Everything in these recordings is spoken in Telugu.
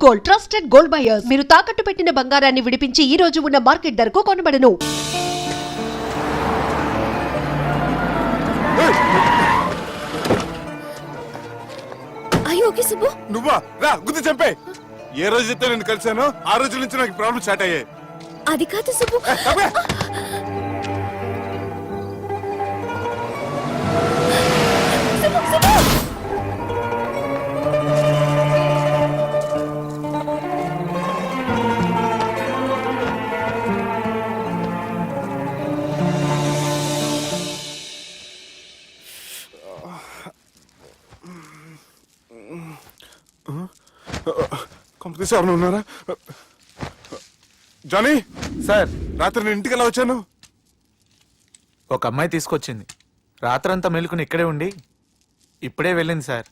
Gold, trusted gold buyers. మీరు తాకట్టు పెట్టిన బంగారాన్ని విడిపించి ఈ రోజు ఉన్న మార్కెట్ ధరకు కొనబడను. ఓకే సుబ్బు, నువ్వా రా గుద్దు చంపే. ఏ రోజైతే నేను కలిసానో ఆ రోజు నుంచి నాకు ప్రాబ్లం స్టార్ట్ అయ్యాయి. అది కాదు సుబ్బు. కంపెనీస్ ఎవరైనా ఉన్నారా? జానీ సార్, రాత్రి నేను ఇంటికి ఎలా వచ్చాను? ఒక అమ్మాయి తీసుకొచ్చింది. రాత్రంతా మేలుకుని ఇక్కడే ఉండి ఇప్పుడే వెళ్ళింది sir.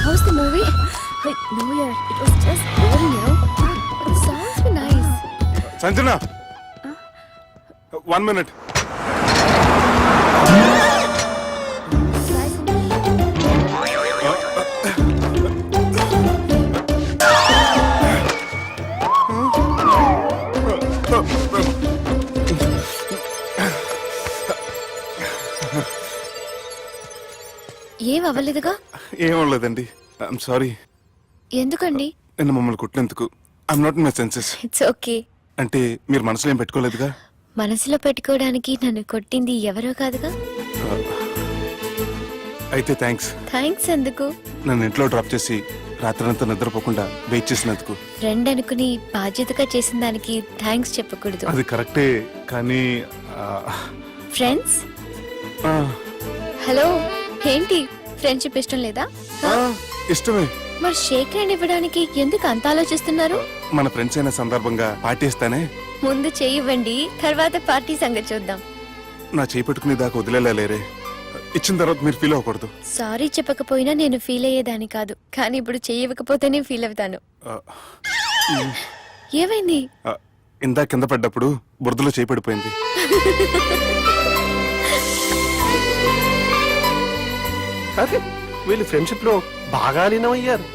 How's the movie? Wait, no yaar, it was just boring, you know. The songs were nice. Sanjana 1 minute. ఏం అవ్వలేదుగా? ఏం లేదండి. I'm sorry. ఎందుకండి? నేను మమ్మల్ని కుట్టినందుకు I'm not in my senses. It's okay. అంటే మీరు మనసులో ఏం పెట్టుకోలేదుగా? మనసులో పెట్టుకోవడానికి నన్ను కొట్టింది ఎవరో కాదుగా. అయితే థ్యాంక్స్. థ్యాంక్స్ ఎందుకు? నన్ను ఇంట్లో డ్రాప్ చేసి రాత్రంతా నిద్రపోకుండా వెయిట్ చేసినందుకు. ఫ్రెండ్ అనుకుని బాధ్యతగా చేసిన దానికి థ్యాంక్స్ చెప్పకూడదు. అది కరెక్టే కానీ ఫ్రెండ్స్, హలో, ఏంటి ఫ్రెండ్షిప్ ఇష్టం లేదా? ఇష్టమే. మరి షేక్ హ్యాండ్ ఇవ్వడానికి ఎందుకు అంత ఆలోచిస్తున్నారు? మన ఫ్రెండ్స్ అయిన సందర్భంగా పార్టీ ఇస్తానే. ముందు చేయివ్వండి, తర్వాత పార్టీ సంగతి చూద్దాం. నా చేయి పెట్టుకునే దాకా వదిలేలా లేరే. ఇచ్చిన తర్వాత మీరు ఫీల్ అవ్వకూడదు. సారీ చెప్పకపోయినా నేను ఫీల్ అయ్యేదాన్ని కాదు, కానీ ఇప్పుడు చెయ్యకపోతేనే ఫీల్ అవుతాను. ఏమైంది? ఇందా కింద పడ్డప్పుడు బురదలో చేయి పడిపోయింది. అరే, వీళ్ళు ఫ్రెండ్షిప్ లో బాగా లీనమయ్యారు.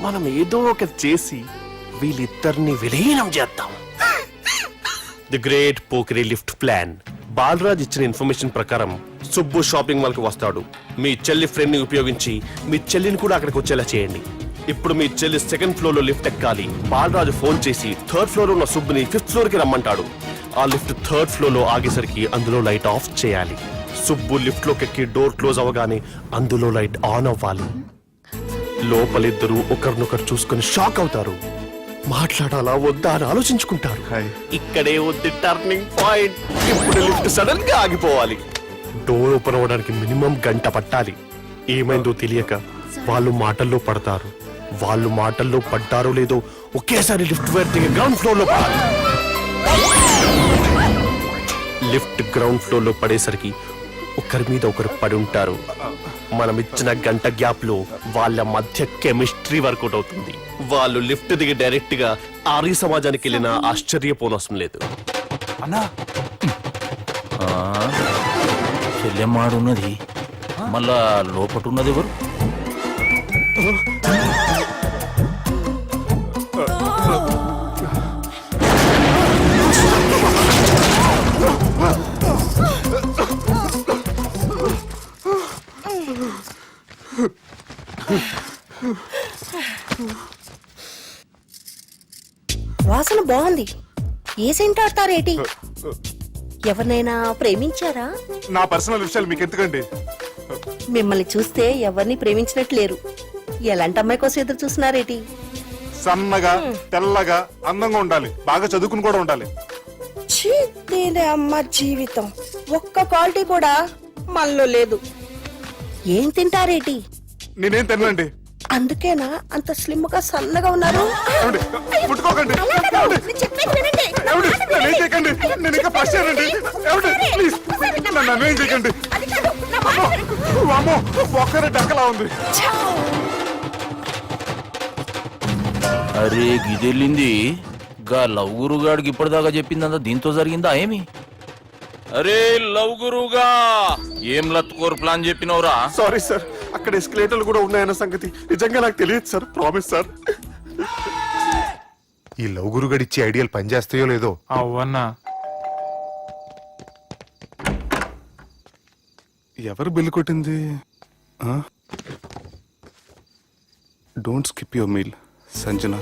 మనం ఏదో ఒకటి చేసి వీళ్ళిద్దరిని విలీనం చేద్దాం. ది గ్రేట్ పోకరీ లిఫ్ట్ ప్లాన్. బాలరాజ్ ఇచ్చిన ఇన్ఫర్మేషన్ ప్రకారం సుబ్బు షాపింగ్ మాల్ కి వస్తాడు. మీ చెల్లి ఫ్రెండ్ ని ఉపయోగించి మీ చెల్లిని కూడా అక్కడికి వచ్చేలా చేయండి. ఇప్పుడు మీ చెల్లి 2nd ఫ్లోర్ లో లిఫ్ట్ ఎక్కాలి. బాలరాజు ఫోన్ చేసి 3rd ఫ్లోర్ లో ఉన్న సుబ్బుని 5th ఫ్లోర్ కి రమ్మంటాడు. ఆ లిఫ్ట్ 3rd ఫ్లోర్ లో ఆగేసరికి అందులో లైట్ ఆఫ్ చేయాలి. సుబ్బు లిఫ్ట్ లోకి ఎక్కి డోర్ క్లోజ్ అవ్వగానే అందులో లైట్ ఆన్ అవ్వాలి. లోపలిద్దరూ ఒకరినొకరు చూసుకుని షాక్ అవుతారు. మాట్లాడాలా వద్దా అని ఆలోచించుకుంటారు. ఇక్కడే ఉంది టర్నింగ్ పాయింట్. ఇప్పుడు లిఫ్ట్ సడన్ గా ఆగిపోవాలి. డోర్ ఓపెన్ అవ్వడానికి మినిమం గంట పట్టాలి. ఏమైందో తెలియక వాళ్ళు మాటల్లో పడతారు. వాళ్ళు మాటల్లో పడ్డారో లేదో ఒకేసారి లిఫ్ట్ వర్తిగా గ్రౌండ్ ఫ్లోర్ లో పడాలి. లిఫ్ట్ గ్రౌండ్ ఫ్లోర్ లో పడేసరికి ఒకరి మీద ఒకరు పడి ఉంటారు. మనం ఇచ్చిన గంట గ్యాప్ లో వాళ్ళ మధ్య కెమిస్ట్రీ వర్కౌట్ అవుతుంది. వాళ్ళు లిఫ్ట్ దిగి డైరెక్ట్ గా ఆర్య సమాజానికి వెళ్ళినా ఆశ్చర్యపోనవసరం లేదు. అన్నా చెల్లెమ్మాడున్నది, మళ్ళా లోపటున్నది ఎవరు? వాసన బాగుంది. ఏ సెంట్ ఆడతారేటి? ఎవరినైనా ప్రేమించారా? నా పర్సనల్ విషయాలు మీకు ఎందుకండి? మిమ్మల్ని చూస్తే ఎవరిని ప్రేమించినట్లేరు. ఎలాంటి అమ్మాయి కోసం ఎదురు చూస్తున్నారేటి? సన్నగా తెల్లగా అందంగా ఉండాలి, బాగా చదువుకుని కూడా ఉండాలి. అమ్మ జీవితం ఒక్క క్వాలిటీ కూడా మనలో లేదు. ఏం తింటారేటి? నేనేం తినండి. అందుకేనా అంత స్లిమ్ గా సన్నగా ఉన్నారు? ముట్టుకోకండి. నేను ఇంకా ఫస్ట్ చేయనండి. నన్ను ఏం చేయకండి. ఒక్కరే డక్కలా ఉంది. అరే గిదెళ్ళింది గా లవ్ గురుగాడికి ఇప్పటిదాకా చెప్పిందంతా దీంతో జరిగిందా ఏమి? అరే లవ్ గురుగా ఏం లత్కోర్ ప్లాన్ చెప్పినవురా? సారీ సార్, అక్కడ ఎస్కలేటర్లు కూడా ఉన్నాయన్న సంగతి నిజంగా నాకు తెలియదు సార్. Promise sir. ఈ లవ్ గురుగడిచ్చే ఐడియాలు పనిచేస్తాయో లేదో. అవ్వన్నా ఎవరు బిల్లు కొట్టింది? Don't skip your meal Sanjana.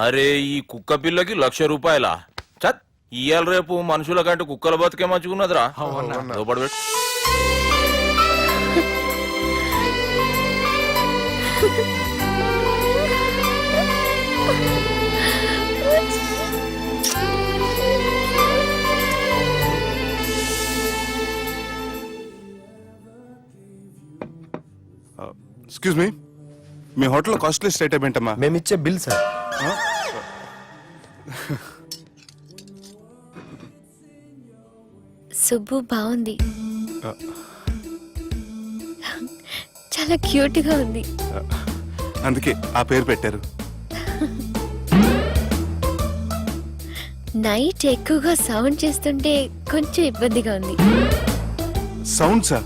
అరే ఈ కుక్క పిల్లకి ₹1,00,000 చత్ ఇయ్యాల రేపు మనుషుల కంటే కుక్కల బతికే మంచుకున్నదిరా. లోపల పెట్టు. ఎక్స్క్యూజ్ మీ, మీ హోటల్లో కాస్ట్లీ స్టేట్ ఏంటమ్మా? మేమిచ్చే బిల్ సార్. సుబ్బు బాగుంది, చాలా క్యూట్ గా ఉంది. అందుకే ఆ పేరు పెట్టారు. నైట్ ఎక్కువగా సౌండ్ చేస్తుంటే కొంచెం ఇబ్బందిగా ఉంది. సౌండ్సా?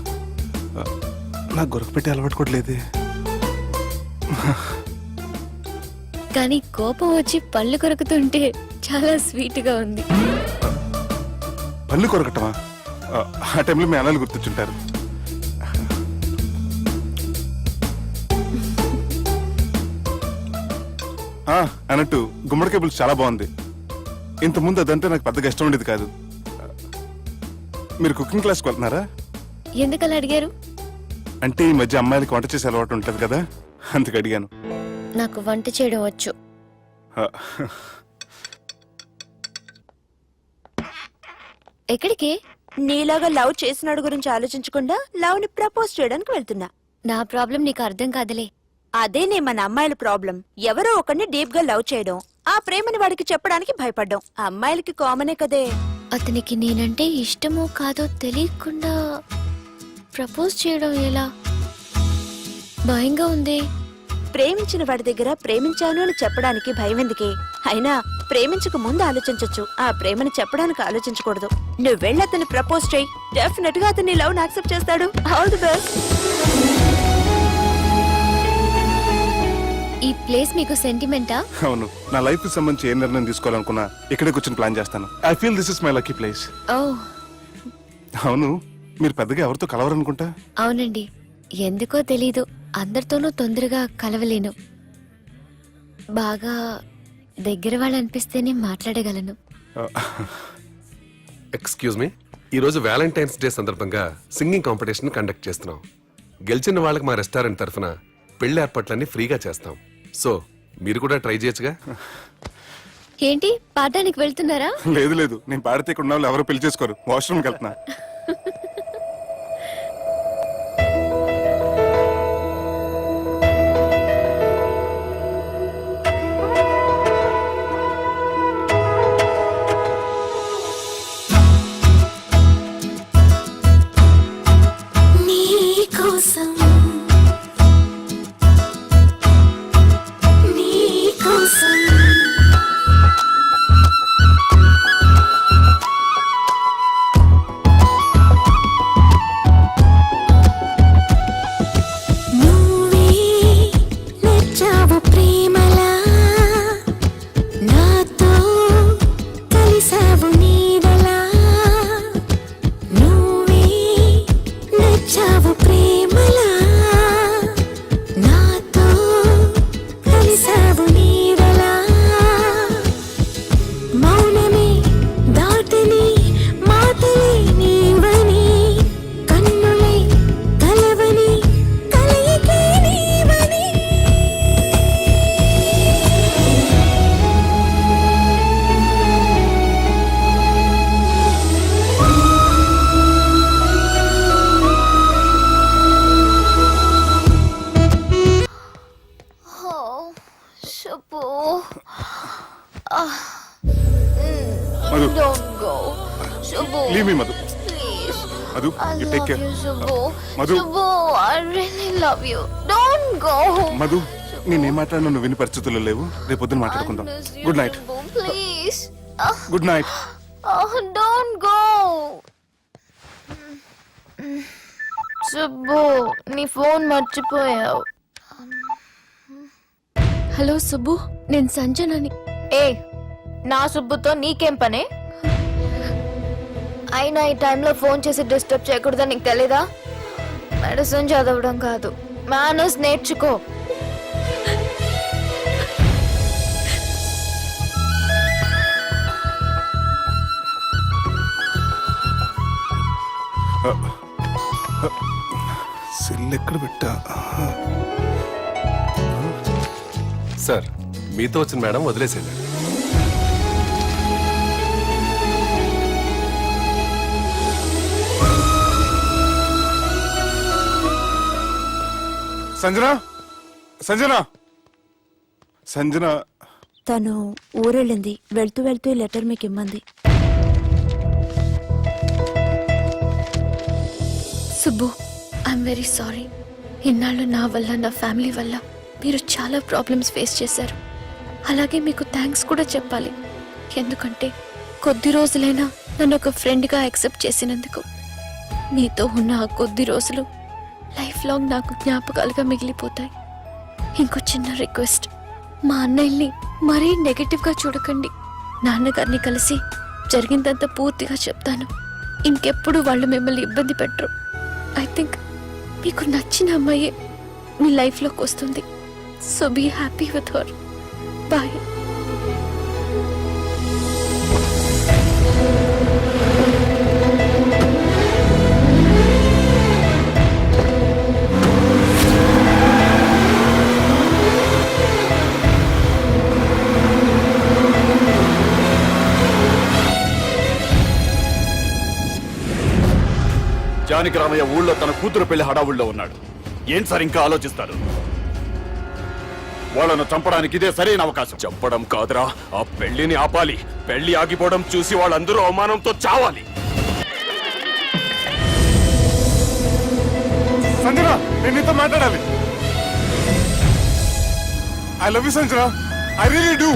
నాకు గొరకపెట్టే అలవాటు కూడా లేదే. కానీ కోపం వచ్చి పళ్ళు కొరుకుతుంటే చాలా స్వీట్ గా ఉంది. పళ్ళు కొరకటమా? ఆ టైంలో మీ అన్నలు గుర్తొచ్చుంటారు. అన్నట్టు గుమ్మడికాయ పులుసు చాలా బాగుంది. ఇంతకుముందు అదంటే నాకు పెద్దగా ఇష్టం ఉండేది కాదు. మీరు కుకింగ్ క్లాస్కి వెళ్తున్నారా? ఎందుకలా అడిగారు? అంటే ఈ మధ్య అమ్మాయిలకి వంట చేసే అలవాటు ఉంటుంది కదా, అందుకు అడిగాను. నాకు వంట చేయడం వచ్చు. ఎక్కడికి? నీలాగా లవ్ చేసినాడు గురించి ఆలోచించకుండా లవ్ ని ప్రపోజ్ చేయడానికి వెళ్తున్నా. నా ప్రాబ్లం నీకు అర్థం కాదులే. అదేనే మన అమ్మాయిల ప్రాబ్లం. ఎవరో ఒకరిని డీప్ గా లవ్ చేయడం, ఆ ప్రేమని వాడికి చెప్పడానికి భయపడ్డం అమ్మాయిలకి కామనే కదే. అతనికి నేనంటే ఇష్టమో కాదో తెలియకుండా ప్రపోజ్ చేయడం ఎలా? భయంగా ఉంది. ప్రేమించిన వాడి దగ్గర ప్రేమించాను అని చెప్పడానికి భయం ఎందుకే? అయినా ప్రేమించక ముందు ఆలోచించొచ్చు, ఆ ప్రేమని చెప్పడానికి ఆలోచించకూడదు. నువ్వు వెళ్ళి అతన్ని ప్రపోజ్ చేయి, డెఫినెట్ గా అతన్ని లవ్ యాక్సెప్ట్ చేస్తాడు. All the best. ఈ ప్లేస్ మీకు సెంటిమెంటా? అవును, నా లైఫ్ కి సంబంధించి ఏ నిర్ణయం తీసుకోవాలనుకున్నా ఇక్కడే కూర్చొని ప్లాన్ చేస్తాను. I feel this is my lucky place. ఓ అవును, మీరు పెద్దగా ఎవరితో కలవరనుకుంటా? అవునండి, ఎందుకో తెలీదు, అందరితోనూ తొందరగా కలవలేను. బాగా దగ్గర వాళ్ళు అనిపిస్తేనే మాట్లాడగలను. ఎక్స్క్యూజ్ మీ, ఈరోజు వ్యాలంటైన్స్ డే సందర్భంగా సింగింగ్ కాంపిటీషన్ కండక్ట్ చేస్తున్నాం. గెలిచిన వాళ్ళకి మా రెస్టారెంట్ తరఫున పెళ్లి ఏర్పాట్లన్నీ ఫ్రీగా చేస్తాం. సో మీరు కూడా ట్రై చేయొచ్చుగా. ఏంటి పాడడానికి వెళ్తున్నారా? లేదు లేదు, నేను పాడితే ఇక్కడ ఉన్న వాళ్ళు ఎవరు పెళ్లి చేసుకోరు. వాష్రూమ్కి వెళ్తున్నా. Madhu Don't go. Subbu, leave me Madhu please. Madhu I you take love care you, Subbu. Madhu. Subbu, I really love you. Don't go. Madhu నేనేం మాట్లాడినా నువ్వు విని పరిస్థితుల్లో లేవు రేపు పొద్దున I మాట్లాడుకుందాం miss you, good night Subbu, please. Good night Don't go. Subbu నీ ఫోన్ మర్చిపోయావు. హలో సుబ్బు, నేను సంజనని. ఏ నా సుబ్బుతో నీకేం పనే? అయినా ఈ టైంలో ఫోన్ చేసి డిస్టర్బ్ చేయకూడదని నీకు తెలీదా? మెడిసిన్ చదవడం కాదు, మేనర్స్ నేర్చుకో. సెల్ ఎక్కడ పెట్టా సార్ మీతో వచ్చిన మేడం వదిలేసేయండి. సంజన సంజన సంజన తను ఊరెళ్ళింది. వెళ్తూ వెళ్తూ ఈ లెటర్ మీకు ఇమ్మంది. Subbu, I'm very sorry. ఇన్నాళ్ళు నా వల్ల, నా ఫ్యామిలీ వల్ల మీరు చాలా ప్రాబ్లమ్స్ ఫేస్ చేశారు. అలాగే మీకు థ్యాంక్స్ కూడా చెప్పాలి. ఎందుకంటే కొద్ది రోజులైనా నన్ను ఒక ఫ్రెండ్గా యాక్సెప్ట్ చేసినందుకు. మీతో ఉన్న ఆ కొద్ది రోజులు లైఫ్ లాంగ్ నాకు జ్ఞాపకాలుగా మిగిలిపోతాయి. ఇంకో చిన్న రిక్వెస్ట్, మా అన్నయ్యని మరీ నెగటివ్గా చూడకండి. నాన్నగారిని కలిసి జరిగిందంతా పూర్తిగా చెప్తాను. ఇంకెప్పుడు వాళ్ళు మిమ్మల్ని ఇబ్బంది పెట్టరు. ఐ థింక్ మీకు నచ్చిన అమ్మాయి మీ లైఫ్లోకి వస్తుంది. So be happy with her. Bye. Janaki Ramaiah ఊళ్ళో తన కూతురు పెళ్లి హడావుల్లో ఉన్నాడు. ఏం సార్ ఇంకా ఆలోచిస్తారు? వాళ్ళను చంపడానికి ఇదే సరైన అవకాశం. చంపడం కాదురా, ఆ పెళ్లిని ఆపాలి. పెళ్లి ఆగిపోవడం చూసి వాళ్ళందరూ అవమానంతో చావాలి. సంజన నేను నీతో మాట్లాడాలి. I love you Sanjana, I really do.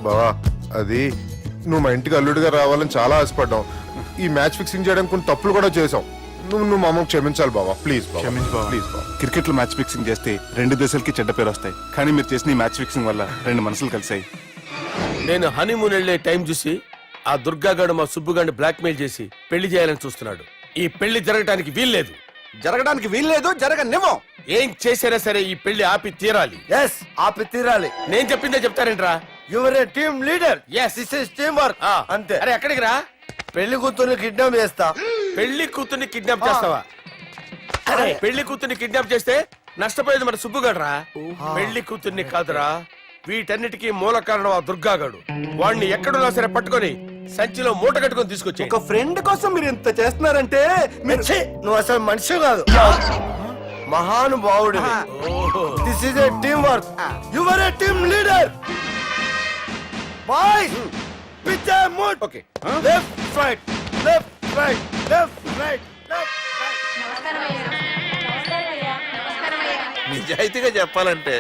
బావా అది నువ్వు మా ఇంటికి అల్లుడిగా రావాలని చాలా ఆశపడ్డావు. ఈ మ్యాచ్ ఫిక్సింగ్ చేయడానికి కొన్ని తప్పులు కూడా చేసావు. నువ్వు మా అమ్మకు క్షమించాలి బావా, ప్లీజ్ క్షమించు బావ. ప్లీజ్ బావా. క్రికెట్ లో మ్యాచ్ ఫిక్సింగ్ చేస్తే 2 దేశాలకి చెడ్డ పేరు వస్తాయి. కానీ మీరు చేసిన ఈ మ్యాచ్ ఫిక్సింగ్ వల్ల 2 మనసులు కలిసాయి. నేను హనీమూన్ వెళ్లే టైం చూసి ఆ దుర్గాగాడు మా సుబ్బుగాడిని బ్లాక్మెయిల్ చేసి పెళ్లి చేయాలని చూస్తున్నాడు. ఈ పెళ్లి జరగడానికి వీల్లేదు. జరగడానికి వీల్లేదు, జరగనివ్వం. ఏం చేసినా సరే ఈ పెళ్లి ఆపి తీరాలి. ఎస్, ఆపి తీరాలి. నేను చెప్పిందే చెప్తారేంట్రా? Your a team leader. Yes. This is team work. అంతే. అరే ఎక్కడికి రా? పెళ్లి కూతుర్ని కిడ్నాప్ చేస్తా. పెళ్లి కూతుర్ని కిడ్నాప్ చేస్తావా? అరే పెళ్లి కూతుర్ని కిడ్నాప్ చేస్తే నష్టపోయేది మన సుబ్బుగాడురా. పెళ్లి కూతుర్ని కాదురా, వీటన్నిటికీ మూల కారణం ఆ దుర్గాగాడు. వాణ్ణి ఎక్కడున్నా సరే పట్టుకొని సంచిలో మూట కట్టుకొని తీసుకొచ్చి ఒక ఫ్రెండ్ కోసం మీరు ఇంత చేస్తున్నారంటే నువ్వు అసలు మనిషి కాదు, మహానుభావుడు. This is a team work. Your a team leader. Boys pitch mood. Okay. Left right, left right, left right, left నిజాయితీగా చెప్పాలంటే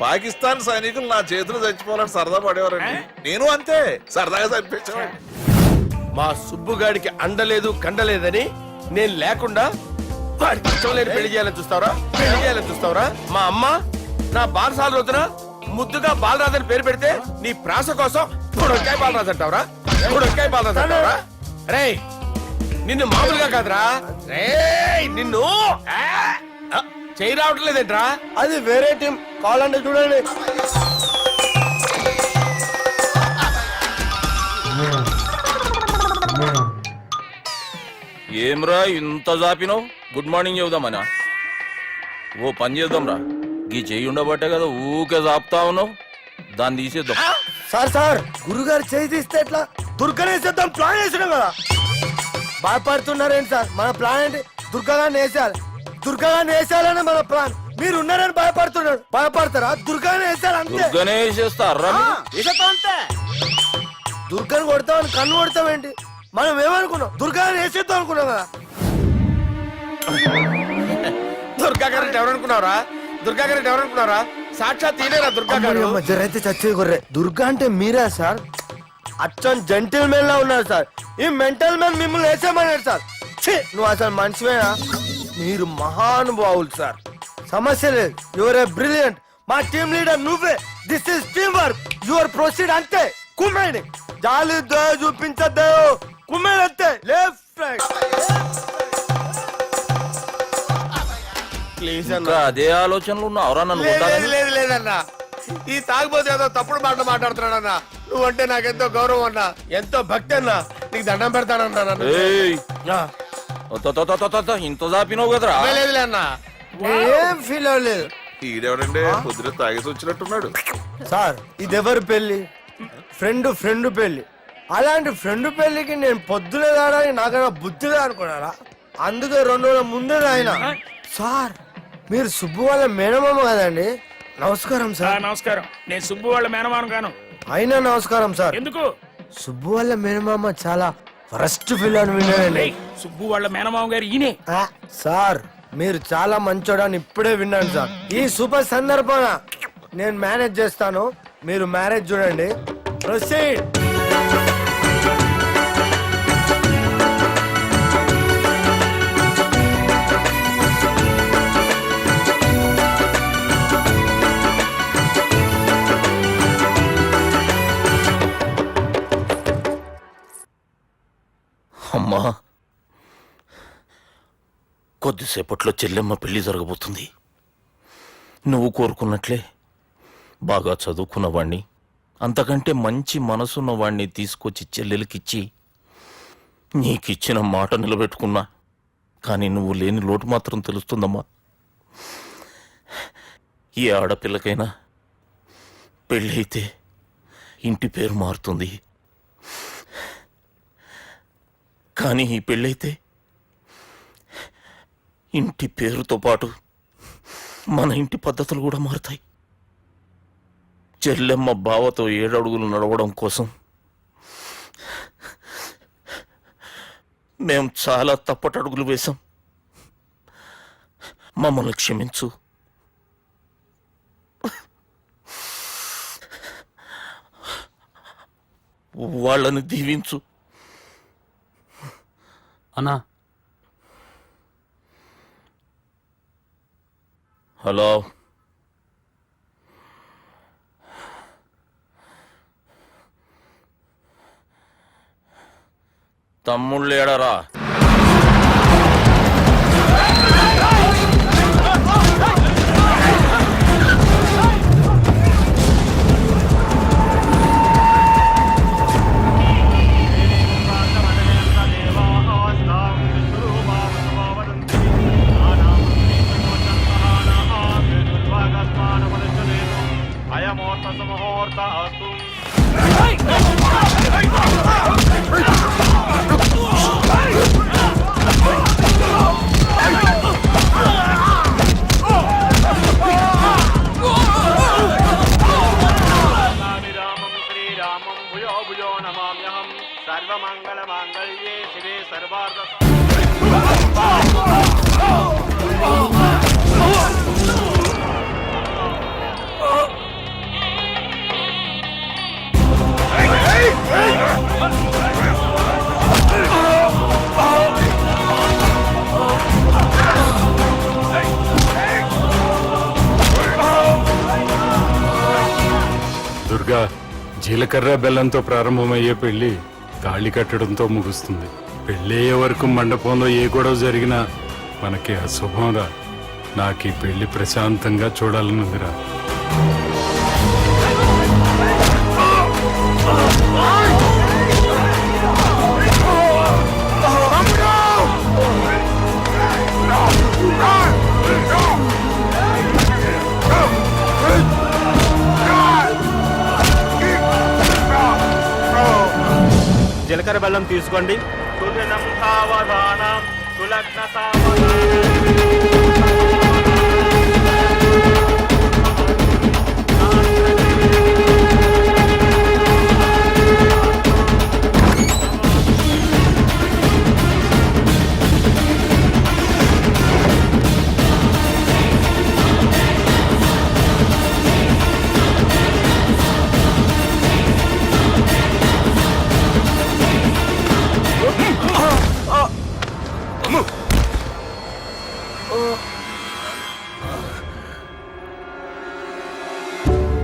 పాకిస్తాన్ సైనికులు నా చేతులు చచ్చిపోవాలని సరదా పడేవారండి. నేను అంతే సరదాగా చనిపించేవాడిని. మా సుబ్బుగాడికి అండలేదు కండలేదని నేను లేకుండా వాడికి ఇష్టం లేని పెళ్లి చేయాలని చూస్తావరా? పెళ్లి చేయాలని చూస్తావరా? మా అమ్మ నా బారసాల రోజున ముద్దుగా బాలరాజు పేరు పెడితే నీ ప్రాస కోసం పొడొక్కాయ బాలరాజు అంటావరా? పొడొక్కాయ బాలరాజు అంటావరా? రే నిన్ను మామూలుగా కాదురా, రే నిన్ను చేయి రావటం లేదేంట్రా? అది వేరే టీం. కావాలంటే చూడండి. ఏమ్రా ఇంత జాపినావు? Good morning చెబుదామనా? ఓ పని చేద్దాంరా, గీ చెయ్యి ఉండబట్టే కదా ఊకే జాపుతా ఉన్నావు. దాన్ని తీసేద్దాం. సార్ గురుగారు చేయి తీస్తే ఎట్లా? దుర్గనేసేద్దాం ప్లాన్ వేసినాం కదా. బాధపడుతున్నారేంటి సార్? మన ప్లాన్ ఏంటి? దుర్గాగాన్ని వేసేయాలి. దుర్గాగాన్ని వేసేయాలని మన ప్లాన్. మీరు ఉన్నారని భయపడుతున్నాడు. భయపడతారా? దుర్గాని వేసేయాలి అంతే. దుర్గనే వేసేస్తారా అంతే. దుర్గాని కొడతామని కన్ను కొడతామేంటి? మనం ఏమనుకున్నాం? దుర్గాని వేసేద్దాం అనుకున్నాం కదా. దుర్గా గారు ఎవరనుకున్నారా? దుర్గా గారు ఎవరనుకున్నారా? సాక్షాత్ తీరేరా దుర్గా గారు. జరైతే చచ్చే గొర్రె. దుర్గా అంటే మీరా సార్? అచ్చం జెంటిల్ మెన్ లా ఉన్నారు సార్. ఈ మెంటల్ మెన్ మిమ్మల్ని వేసేమన్నాడు సార్. ఛీ, నువ్వు అసలు మనిషివేనా? మీరు మహానుభావులు సార్. సమస్య లేదు. Your a brilliant. మా టీమ్ లీడర్ నువ్వే. This is team work. Your proceed అంతే. కుమ్మేని జాలి చూపించద్దు. కుమ్మేని అంతే. Left right. ప్లీజ్ ఇంకా అదే ఆలోచనలు ఉన్నావురా నన్ను కొట్టాలని? లేదు లేదన్నా, ఈ తాగుబోతు ఏదో తప్పుడు మాట మాట్లాడుతున్నాడన్నా. నువ్వంటే నాకెంతో గౌరవం అన్నా, ఎంతో భక్తి అన్నా. నీకు దండం పెడతానన్నా నన్ను. ఏయ్, ఇంత దాపినావు కదరా? లేదులే అన్నా. ఏం ఫీల్ అవ్వలేదు ఈడెవడండి పొద్దున తాగేసి వచ్చినట్టున్నాడు. సార్. ఇది ఎవరు పెళ్లి? ఫ్రెండ్ పెళ్లి. అలాంటి ఫ్రెండ్ పెళ్లికి నేను పొద్దునే రావడానికి నాకన్నా బుద్ధిగా అనుకున్నారా? అందుకే 2 రోజుల ముందే ఆయన. సార్, మీరు సుబ్బు వాళ్ళ మేనమామ కదండి? నమస్కారం సార్. నమస్కారం. నేను సుబ్బు వాళ్ళ మేనమాను గాను. అయినా నమస్కారం సార్. ఎందుకు? సుబ్బు వాళ్ళ మేనమామ చాలా ఫస్ట్ ఫీల్ అని విన్నానండి. సుబ్బు వాళ్ళ మేనమామ గారు ఈయనే. సార్, మీరు చాలా మంచోడని ఇప్పుడే విన్నాను సార్. ఈ శుభ సందర్భాన నేను మేనేజ్ చేస్తాను. మీరు మ్యారేజ్ చూడండి. ప్రొసీడ్. అమ్మా, కొద్దిసేపట్లో చెల్లెమ్మ పెళ్లి జరగబోతుంది. నువ్వు కోరుకున్నట్లే బాగా చదువుకున్నవాణ్ణి, అంతకంటే మంచి మనసున్నవాణ్ణి తీసుకొచ్చి చెల్లెలకిచ్చి నీకిచ్చిన మాట నిలబెట్టుకున్నా. కానీ నువ్వు లేని లోటు మాత్రం తెలుస్తుందమ్మా. ఏ ఆడపిల్లకైనా పెళ్ళైతే ఇంటి పేరు మారుతుంది. కానీ ఈ పెళ్ళైతే ఇంటి పేరుతో పాటు మన ఇంటి పద్ధతులు కూడా మారుతాయి. చెల్లెమ్మ బావతో 7 అడుగులు నడవడం కోసం మేం చాలా తప్పటడుగులు వేశాం. మమ్మల్ని క్షమించు. వాళ్ళని దీవించు. అన్నా, హలో, తమ్ముళ్ళు ఏడరా? సర్వమంగళమాంగళ్యే శివే సర్వార్థ దుర్గా, జీలకర్ర బెల్లంతో ప్రారంభమయ్యే పెళ్లి తాళి కట్టడంతో ముగుస్తుంది. పెళ్ళయ్యే వరకు మండపంలో ఏ గొడవ జరిగినా మనకి అశుభం రా. నాకు ఈ పెళ్లి ప్రశాంతంగా చూడాలనుందిరా. జీలకర్ర బెల్లం తీసుకోండి. సుజనం సావధానం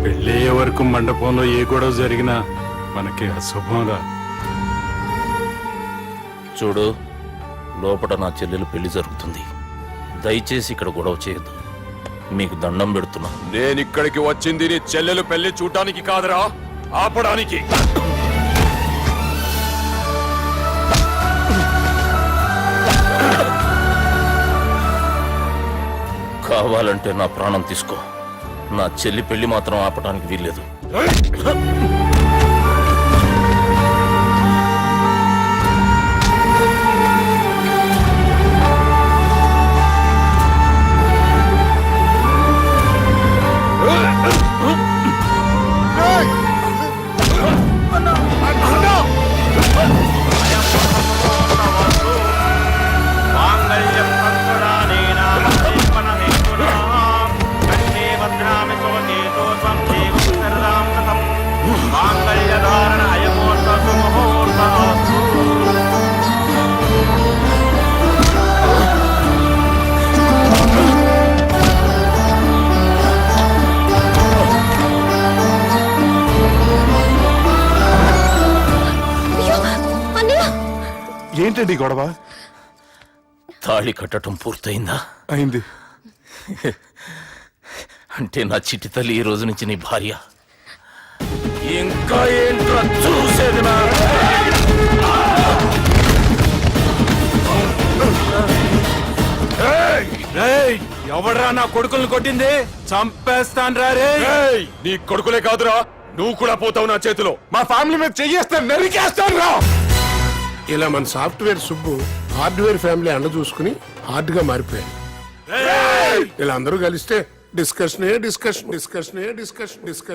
పెళ్ళయ్యే వరకు మండపంలో ఏ గొడవ జరిగినా మనకి అశుభంరా. చూడు, లోపల నా చెల్లెలు పెళ్లి జరుగుతుంది. దయచేసి ఇక్కడ గొడవ చేయొద్దు. మీకు దండం పెడుతున్నా. నేను ఇక్కడికి వచ్చింది నీ చెల్లెలు పెళ్లి చూడటానికి కాదురా, ఆపడానికి. కావాలంటే నా ప్రాణం తీసుకో. నా చెల్లి పెళ్లి మాత్రం ఆపడానికి వీల్లేదు. ఏంటండి ఈ గొడవ? తాళి కట్టడం పూర్తయిందా? అయింది. అంటే నా చిట్టి తల్లి ఈ రోజు నుంచి నీ భార్య. ఇంకా ఏంట్రా చూసేది? ఎవడరా నా కొడుకుల్ని కొట్టింది? చంపేస్తాను రా రే. నీ కొడుకులే కాదురా, నువ్వు కూడా పోతావు నా చేతిలో. మా ఫ్యామిలీ మీద చెయ్యేస్తాను, నరికేస్తాను రా. ఇలా మన సాఫ్ట్వేర్ సుబ్బు హార్డ్వేర్ ఫ్యామిలీ అండ చూసుకుని హార్డ్ గా మారిపోయాడు. ఇలా అందరూ కలిస్తే discussion discussion discussion discussion discussion